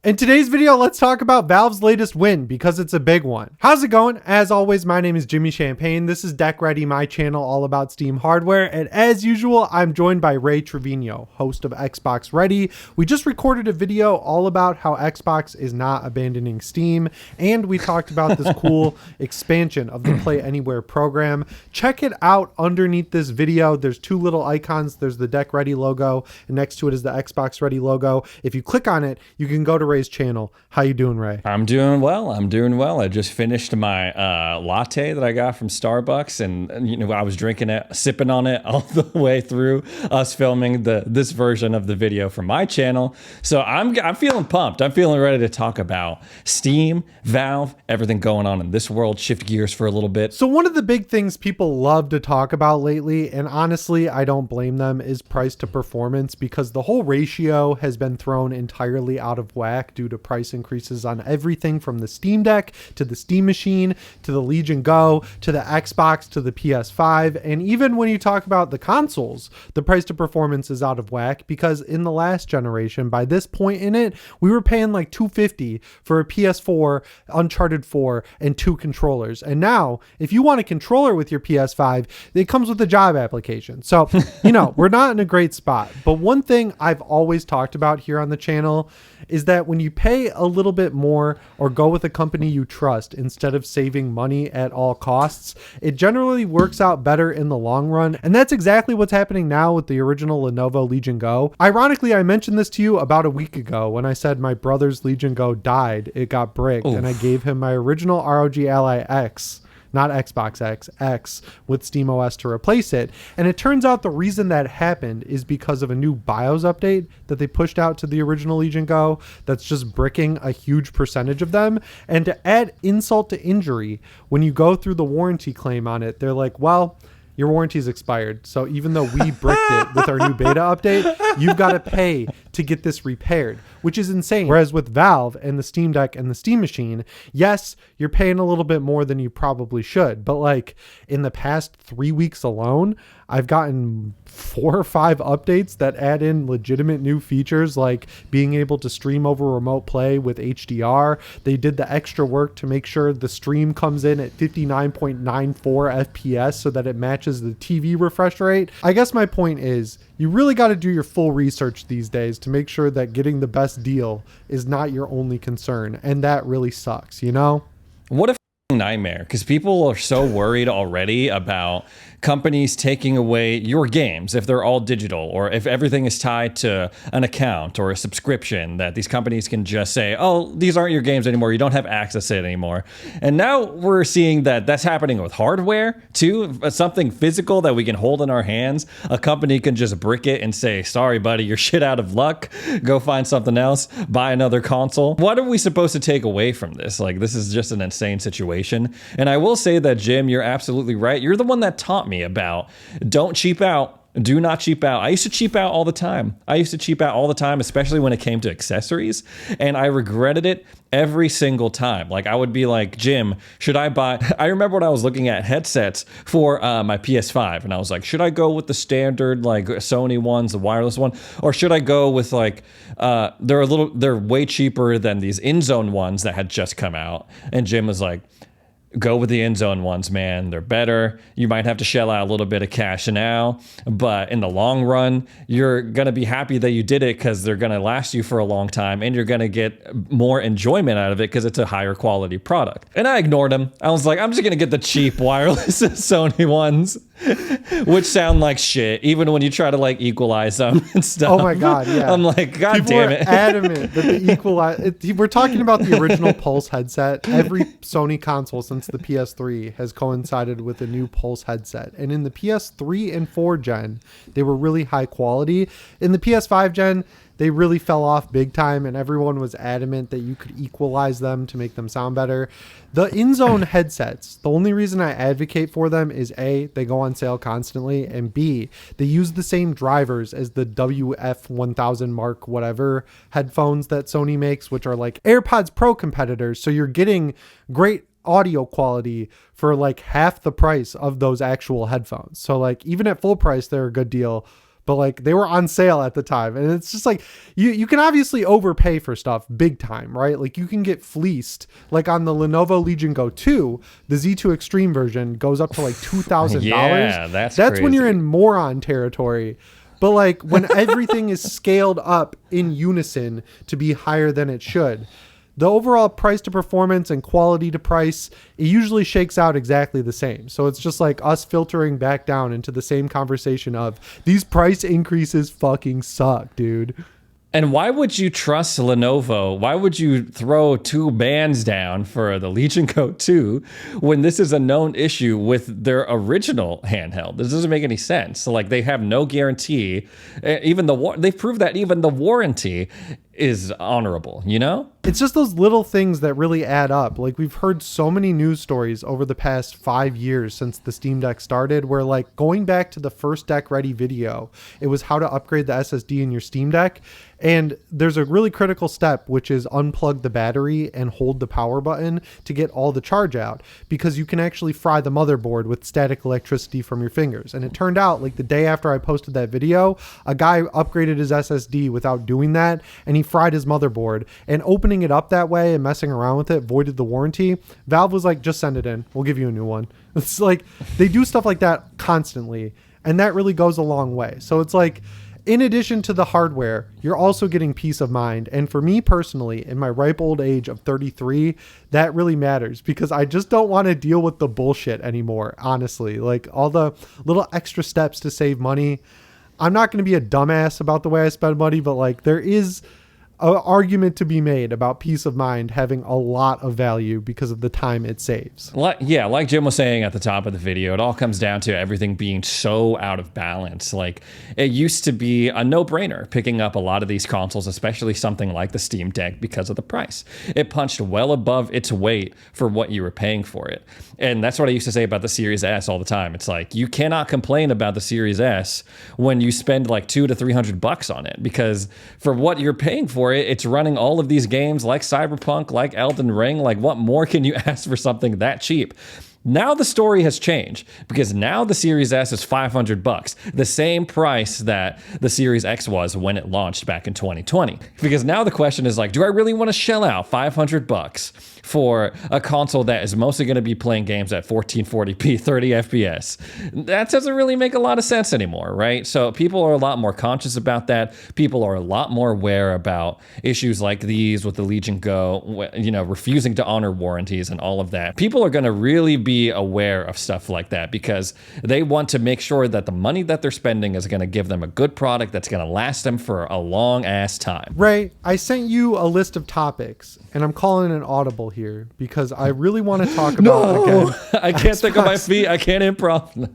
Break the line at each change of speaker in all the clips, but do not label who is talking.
In today's video, let's talk about Valve's latest win because it's a big one. How's it going? As always, my name is Jimmy Champagne. This is Deck Ready, my channel all about Steam hardware. And as usual, I'm joined by Ray Trevino, host of Xbox Ready. We just recorded a video all about how Xbox is not abandoning Steam. And we talked about this cool expansion of the Play Anywhere program. Check it out underneath this video. There's two little icons. There's the Deck Ready logo, and next to it is the Xbox Ready logo. If you click on it, you can go to Ray's channel. How you doing, Ray?
I'm doing well. I just finished my latte that I got from Starbucks, and I was drinking it, sipping on it all the way through us filming this version of the video for my channel. So I'm feeling pumped. I'm feeling ready to talk about Steam, Valve, everything going on in this world. Shift gears for a little bit.
So one of the big things people love to talk about lately, and honestly, I don't blame them, is price to performance, because the whole ratio has been thrown entirely out of whack due to price increases on everything from the Steam Deck to the Steam Machine to the Legion Go to the Xbox to the PS5. And even when you talk about the consoles, the price to performance is out of whack, because in the last generation, by this point in it, we were paying like $250 for a PS4, Uncharted 4, and 2 controllers. And now, if you want a controller with your PS5, it comes with a job application. So, we're not in a great spot. But one thing I've always talked about here on the channel is that when you pay a little bit more or go with a company you trust instead of saving money at all costs, it generally works out better in the long run. And that's exactly what's happening now with the original Lenovo Legion Go. Ironically, I mentioned this to you about a week ago when I said my brother's Legion Go died. It got bricked. Oof. And I gave him my original ROG Ally X, not Xbox X with SteamOS to replace it. And it turns out the reason that happened is because of a new BIOS update that they pushed out to the original Legion Go that's just bricking a huge percentage of them. And to add insult to injury, when you go through the warranty claim on it, they're like, well, your warranty's expired. So even though we bricked it with our new beta update, you've got to pay to get this repaired, which is insane. Whereas with Valve and the Steam Deck and the Steam Machine, yes, you're paying a little bit more than you probably should. But like in the past 3 weeks alone, I've gotten 4 or 5 updates that add in legitimate new features, like being able to stream over remote play with HDR. They did the extra work to make sure the stream comes in at 59.94 FPS so that it matches the TV refresh rate. I guess my point is, you really got to do your full research these days to make sure that getting the best deal is not your only concern. And that really sucks,
What a nightmare, because people are so worried already about companies taking away your games if they're all digital, or if everything is tied to an account or a subscription, that these companies can just say, oh, these aren't your games anymore, you don't have access to it anymore. And now we're seeing that that's happening with hardware too, something physical that we can hold in our hands. A company can just brick it and say, sorry buddy, you're shit out of luck, go find something else, buy another console. What are we supposed to take away from this? Like, this is just an insane situation. And I will say that, Jim, you're absolutely right. You're the one that taught me about don't cheap out. Do not cheap out. I used to cheap out all the time. Especially when it came to accessories. And I regretted it every single time. Like, I would be like, Jim, should I buy? I remember when I was looking at headsets for my PS5, and I was like, should I go with the standard, like Sony ones, the wireless one? Or should I go with like, they're way cheaper than these InZone ones that had just come out. And Jim was like, go with the InZone ones, man. They're better. You might have to shell out a little bit of cash now, but in the long run, you're going to be happy that you did it because they're going to last you for a long time, and you're going to get more enjoyment out of it because it's a higher quality product. And I ignored him. I was like, I'm just going to get the cheap wireless Sony ones, which sound like shit, even when you try to like equalize them and stuff.
Oh my God, yeah.
I'm like, God
People
damn
are
it.
adamant that the we're talking about the original Pulse headset. Every Sony console since the PS3 has coincided with a new Pulse headset. And in the PS3 and 4 gen, they were really high quality. In the PS5 gen, they really fell off big time, and everyone was adamant that you could equalize them to make them sound better. The InZone headsets, the only reason I advocate for them is A, they go on sale constantly, and B, they use the same drivers as the WF-1000 Mark whatever headphones that Sony makes, which are like AirPods Pro competitors. So you're getting great audio quality for like half the price of those actual headphones. So like even at full price, they're a good deal. but like they were on sale at the time. And it's just like you can obviously overpay for stuff big time, right? Like you can get fleeced. Like on the Lenovo Legion Go 2, the Z2 Extreme version goes up to like $2,000.
Yeah, that's crazy.
When you're in moron territory. But like when everything is scaled up in unison to be higher than it should, the overall price to performance and quality to price, it usually shakes out exactly the same. So it's just like us filtering back down into the same conversation of these price increases fucking suck, dude.
And why would you trust Lenovo? Why would you throw 2 bands down for the Legion Go 2 when this is a known issue with their original handheld? This doesn't make any sense. So like they have no guarantee. Even they've proved that even the warranty is honorable, you know?
It's just those little things that really add up. Like we've heard so many news stories over the past 5 years since the Steam Deck started, where like going back to the first Deck Ready video, it was how to upgrade the SSD in your Steam Deck. And there's a really critical step, which is unplug the battery and hold the power button to get all the charge out, because you can actually fry the motherboard with static electricity from your fingers. And it turned out like the day after I posted that video, a guy upgraded his SSD without doing that, and he fried his motherboard, and opening it up that way and messing around with it voided the warranty. Valve was like, just send it in. We'll give you a new one. It's like they do stuff like that constantly, and that really goes a long way. So it's like, in addition to the hardware, you're also getting peace of mind. And for me personally, in my ripe old age of 33, that really matters, because I just don't want to deal with the bullshit anymore, honestly. Like all the little extra steps to save money. I'm not going to be a dumbass about the way I spend money, but like there is an argument to be made about peace of mind having a lot of value because of the time it saves.
Like Jim was saying at the top of the video, it all comes down to everything being so out of balance. Like it used to be a no-brainer picking up a lot of these consoles, especially something like the Steam Deck, because of the price. It punched well above its weight for what you were paying for it. And that's what I used to say about the Series S all the time. It's like, you cannot complain about the Series S when you spend like $200 to $300 on it, because for what you're paying for it, it's running all of these games like Cyberpunk, like Elden Ring. Like, what more can you ask for something that cheap? Now the story has changed, because now the Series S is $500, the same price that the Series X was when it launched back in 2020. Because now the question is like, do I really want to shell out $500 for a console that is mostly going to be playing games at 1440p, 30 FPS? That doesn't really make a lot of sense anymore, right? So people are a lot more conscious about that. People are a lot more aware about issues like these with the Legion Go, you know, refusing to honor warranties and all of that. People are going to really be aware of stuff like that, because they want to make sure that the money that they're spending is going to give them a good product that's going to last them for a long ass time.
Ray, I sent you a list of topics, and I'm calling an audible here because I really want to talk about again.
I can't think of my feet. I can't improv.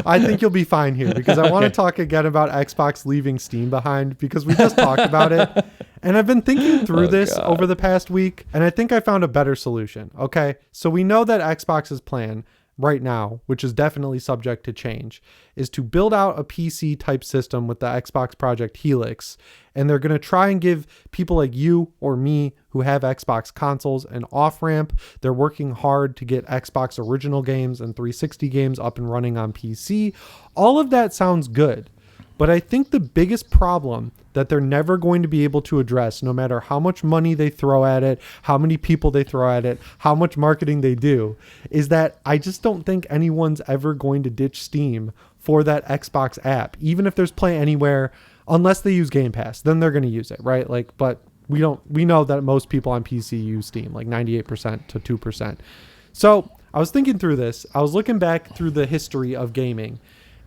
I think you'll be fine here, because I want to talk again about Xbox leaving Steam behind, because we just talked about it. And I've been thinking through this over the past week, and I think I found a better solution. Okay, so we know that Xbox's plan right now, which is definitely subject to change, is to build out a PC type system with the Xbox Project Helix. And they're going to try and give people like you or me who have Xbox consoles an off-ramp. They're working hard to get Xbox original games and 360 games up and running on PC. All of that sounds good. But I think the biggest problem that they're never going to be able to address, no matter how much money they throw at it, how many people they throw at it, how much marketing they do, is that I just don't think anyone's ever going to ditch Steam for that Xbox app. Even if there's Play Anywhere, unless they use Game Pass, then they're going to use it, right? Like, but we know that most people on PC use Steam, like 98% to 2%. So I was thinking through this. I was looking back through the history of gaming,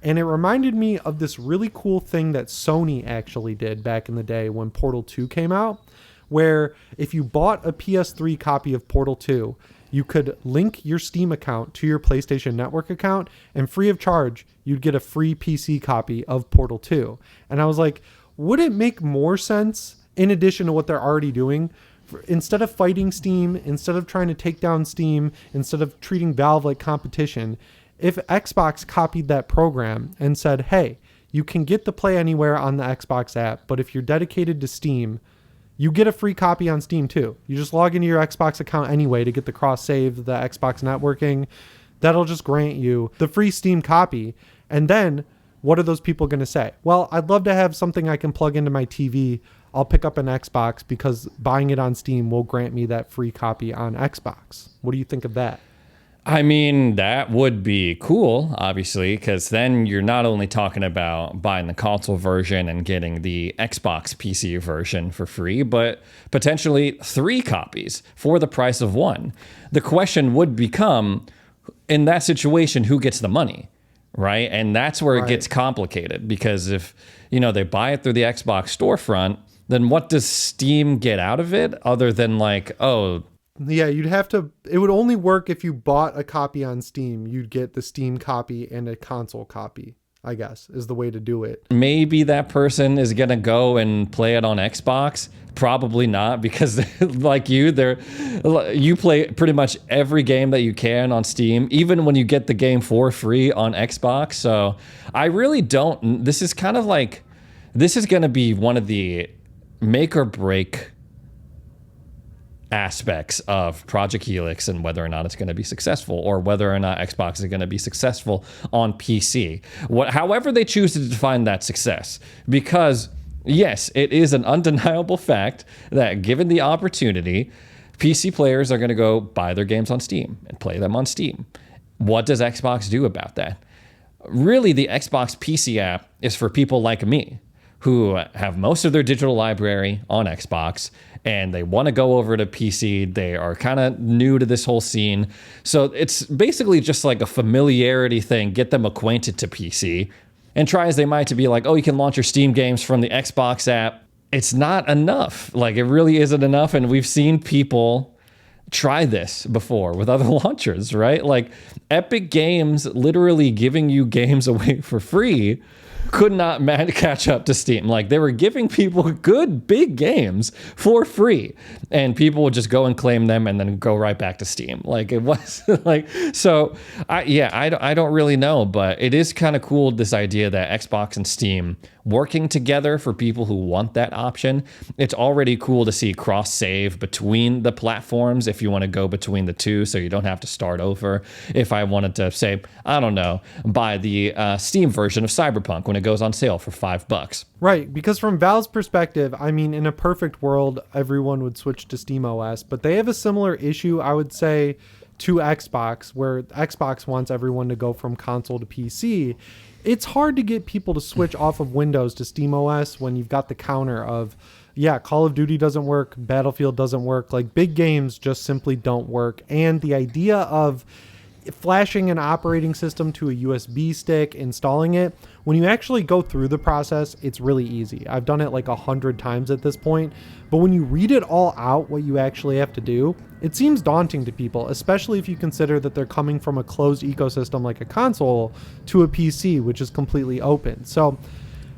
and it reminded me of this really cool thing that Sony actually did back in the day when Portal 2 came out, where if you bought a PS3 copy of Portal 2, you could link your Steam account to your PlayStation Network account, and free of charge, you'd get a free PC copy of Portal 2. And I was like, would it make more sense, in addition to what they're already doing, instead of fighting Steam, instead of trying to take down Steam, instead of treating Valve like competition, if Xbox copied that program and said, hey, you can get the Play Anywhere on the Xbox app, but if you're dedicated to Steam, you get a free copy on Steam too. You just log into your Xbox account anyway to get the cross-save, the Xbox networking. That'll just grant you the free Steam copy. And then what are those people going to say? Well, I'd love to have something I can plug into my TV. I'll pick up an Xbox because buying it on Steam will grant me that free copy on Xbox. What do you think of that?
I mean, that would be cool, obviously, because then you're not only talking about buying the console version and getting the Xbox PC version for free, but potentially 3 copies for the price of 1. The question would become, in that situation, who gets the money, right? And that's where it gets complicated, because if, they buy it through the Xbox storefront, then what does Steam get out of it other than like, oh,
yeah, it would only work if you bought a copy on Steam. You'd get the Steam copy and a console copy, I guess, is the way to do it.
maybe that person is going to go and play it on Xbox? Probably not, because like you play pretty much every game that you can on Steam, even when you get the game for free on Xbox. So I really don't, this is going to be one of the make or break aspects of Project Helix and whether or not it's going to be successful, or whether or not Xbox is going to be successful on PC. However they choose to define that success, because yes, it is an undeniable fact that given the opportunity, PC players are going to go buy their games on Steam and play them on Steam. What does Xbox do about that? Really, the Xbox PC app is for people like me who have most of their digital library on Xbox and they want to go over to PC. They are kind of new to this whole scene. So it's basically just like a familiarity thing, get them acquainted to PC. And try as they might to be like, oh, you can launch your Steam games from the Xbox app. It's not enough. Like, it really isn't enough. And we've seen people try this before with other launchers, right? Like Epic Games literally giving you games away for free could not catch up to Steam. Like, they were giving people good big games for free and people would just go and claim them and then go right back to Steam. Like, it was like, so I don't really know, but it is kind of cool, this idea that Xbox and Steam working together for people who want that option. It's already cool to see cross save between the platforms if you want to go between the two, so you don't have to start over. If I wanted to say, I don't know, buy the Steam version of Cyberpunk when it goes on sale for $5.
Right, because from Valve's perspective, I mean, in a perfect world, everyone would switch to SteamOS, but they have a similar issue, I would say, to Xbox, where Xbox wants everyone to go from console to PC. It's hard to get people to switch off of Windows to SteamOS when you've got the counter of, yeah, Call of Duty doesn't work, Battlefield doesn't work, like big games just simply don't work. And the idea of flashing an operating system to a USB stick, installing it, when you actually go through the process, it's really easy. I've done it like 100 times at this point, but when you read it all out, what you actually have to do, it seems daunting to people, especially if you consider that they're coming from a closed ecosystem like a console to a PC, which is completely open. So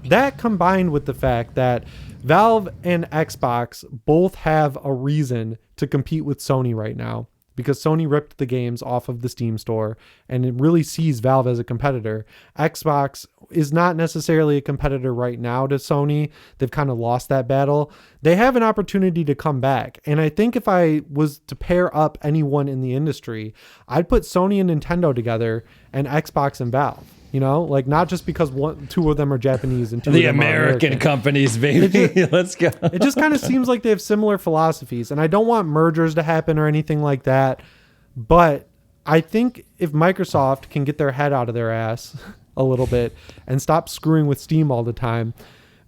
that combined with the fact that Valve and Xbox both have a reason to compete with Sony right now, because Sony ripped the games off of the Steam store and it really sees Valve as a competitor. Xbox is not necessarily a competitor right now to Sony. They've kind of lost that battle. They have an opportunity to come back. And I think if I was to pair up anyone in the industry, I'd put Sony and Nintendo together and Xbox and Valve. You know, like not just because two of them are Japanese and two
the
of them
American companies, baby. Let's go.
It just kind of seems like they have similar philosophies, and I don't want mergers to happen or anything like that. But I think if Microsoft can get their head out of their ass a little bit and stop screwing with Steam all the time,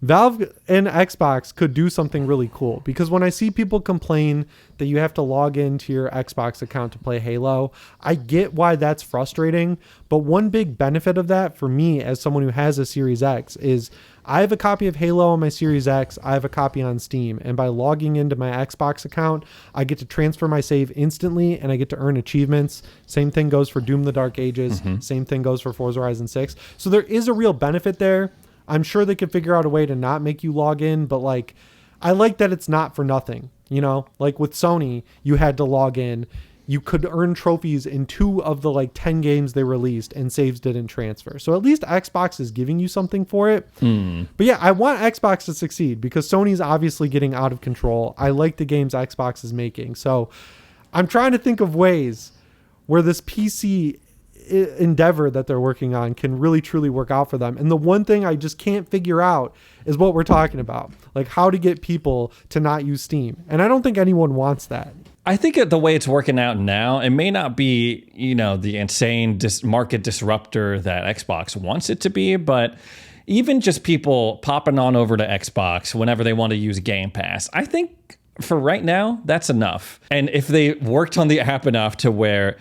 Valve and Xbox could do something really cool. Because when I see people complain that you have to log into your Xbox account to play Halo, I get why that's frustrating. But one big benefit of that for me as someone who has a Series X is I have a copy of Halo on my Series X. I have a copy on Steam. And by logging into my Xbox account, I get to transfer my save instantly and I get to earn achievements. Same thing goes for Doom: The Dark Ages. Mm-hmm. Same thing goes for Forza Horizon 6. So there is a real benefit there. I'm sure they could figure out a way to not make you log in, but like, I like that it's not for nothing, you know, like with Sony, you had to log in, you could earn trophies in 2 of the like 10 games they released and saves didn't transfer. So at least Xbox is giving you something for it. But yeah, I want Xbox to succeed because Sony's obviously getting out of control. I like the games Xbox is making. So I'm trying to think of ways where this PC endeavor that they're working on can really truly work out for them. And the one thing I just can't figure out is what we're talking about, like how to get people to not use Steam. And I don't think anyone wants that.
I think the way it's working out now, it may not be, the insane market disruptor that Xbox wants it to be, but even just people popping on over to Xbox whenever they want to use Game Pass, I think for right now, that's enough. And if they worked on the app enough to where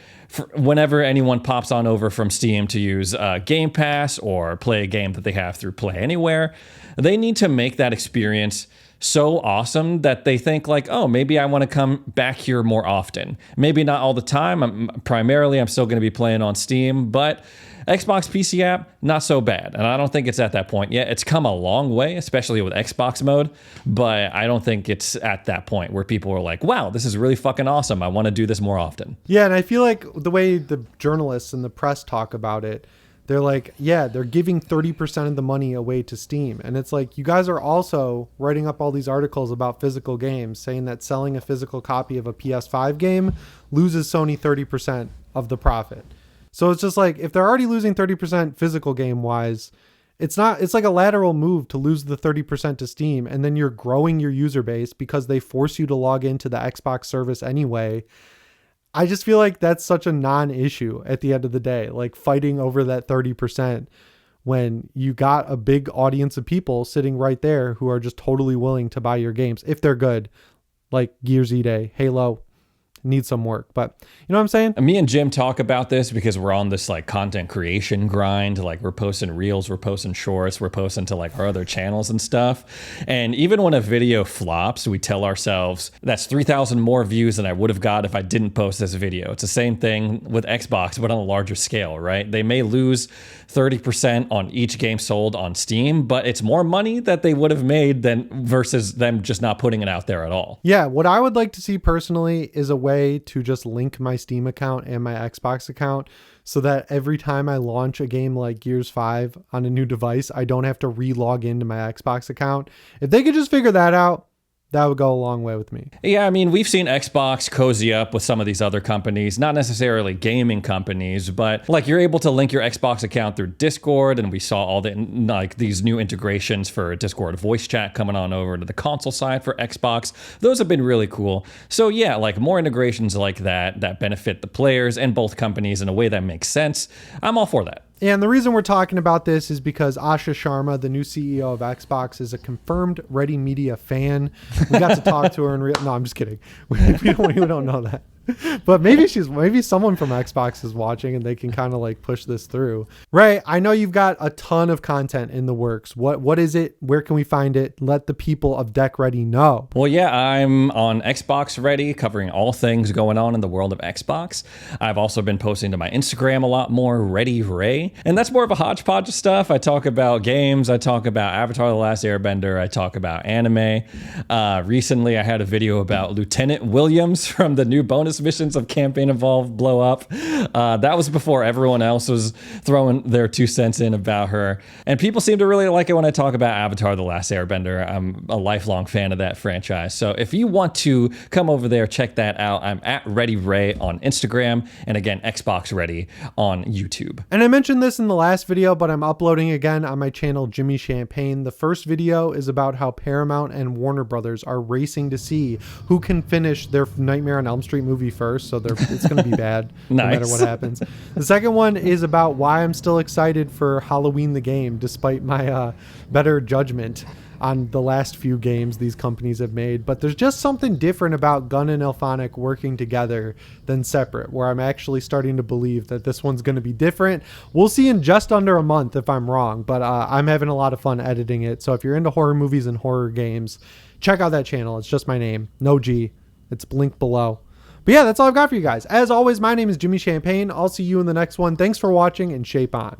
whenever anyone pops on over from Steam to use Game Pass or play a game that they have through Play Anywhere, they need to make that experience so awesome that they think like, oh, maybe I want to come back here more often. Maybe not all the time. I'm still going to be playing on Steam, but Xbox PC app, not so bad. And I don't think it's at that point yet. It's come a long way, especially with Xbox mode, but I don't think it's at that point where people are like, wow, this is really fucking awesome. I want to do this more often.
Yeah, and I feel like the way the journalists and the press talk about it, they're like, yeah, they're giving 30% of the money away to Steam. And it's like, you guys are also writing up all these articles about physical games saying that selling a physical copy of a PS5 game loses Sony 30% of the profit. So it's just like, if they're already losing 30% physical game wise, it's like a lateral move to lose the 30% to Steam. And then you're growing your user base because they force you to log into the Xbox service anyway. I just feel like that's such a non-issue at the end of the day, like fighting over that 30% when you got a big audience of people sitting right there who are just totally willing to buy your games if they're good, like Gears E-Day, Halo. Need some work, but you know what I'm saying?
Me and Jim talk about this because we're on this like content creation grind. Like we're posting reels, we're posting shorts, we're posting to like our other channels and stuff. And even when a video flops, we tell ourselves that's 3,000 more views than I would have got if I didn't post this video. It's the same thing with Xbox, but on a larger scale, right? They may lose 30% on each game sold on Steam, but it's more money that they would have made than versus them just not putting it out there at all.
Yeah, what I would like to see personally is a way to just link my Steam account and my Xbox account so that every time I launch a game like Gears 5 on a new device, I don't have to re-log into my Xbox account. If they could just figure that out, that would go a long way with me.
Yeah, I mean, we've seen Xbox cozy up with some of these other companies, not necessarily gaming companies, but like you're able to link your Xbox account through Discord, and we saw all the like these new integrations for Discord voice chat coming on over to the console side for Xbox. Those have been really cool. So yeah, like more integrations like that benefit the players and both companies in a way that makes sense. I'm all for that.
And the reason we're talking about this is because Asha Sharma, the new CEO of Xbox, is a confirmed Ready Media fan. We got to talk to her in real. No, I'm just kidding. We don't know that. But maybe someone from Xbox is watching and they can kind of like push this through. Ray, I know you've got a ton of content in the works. What is it? Where can we find it? Let the people of Deck Ready know.
Well, yeah, I'm on Xbox Ready, covering all things going on in the world of Xbox. I've also been posting to my Instagram a lot more, Ready Ray. And that's more of a hodgepodge of stuff. I talk about games. I talk about Avatar: The Last Airbender. I talk about anime. Recently, I had a video about Lieutenant Williams from the new bonus missions of Campaign Evolved blow up. That was before everyone else was throwing their 2 cents in about her. And people seem to really like it when I talk about Avatar: The Last Airbender. I'm a lifelong fan of that franchise. So if you want to come over there, check that out. I'm at Ready Ray on Instagram. And again, Xbox Ready on YouTube.
And I mentioned this in the last video, but I'm uploading again on my channel, Jimmy Champagne. The first video is about how Paramount and Warner Brothers are racing to see who can finish their Nightmare on Elm Street movie first, so it's going to be bad no matter what happens. The second one is about why I'm still excited for Halloween the game, despite my better judgment on the last few games these companies have made. But there's just something different about Gunn and Elphonic working together than separate, where I'm actually starting to believe that this one's going to be different. We'll see in just under a month if I'm wrong, but I'm having a lot of fun editing it. So if you're into horror movies and horror games, check out that channel. It's just my name, no G. It's linked below. But yeah, that's all I've got for you guys. As always, my name is Jimmy Champagne. I'll see you in the next one. Thanks for watching, and shape on.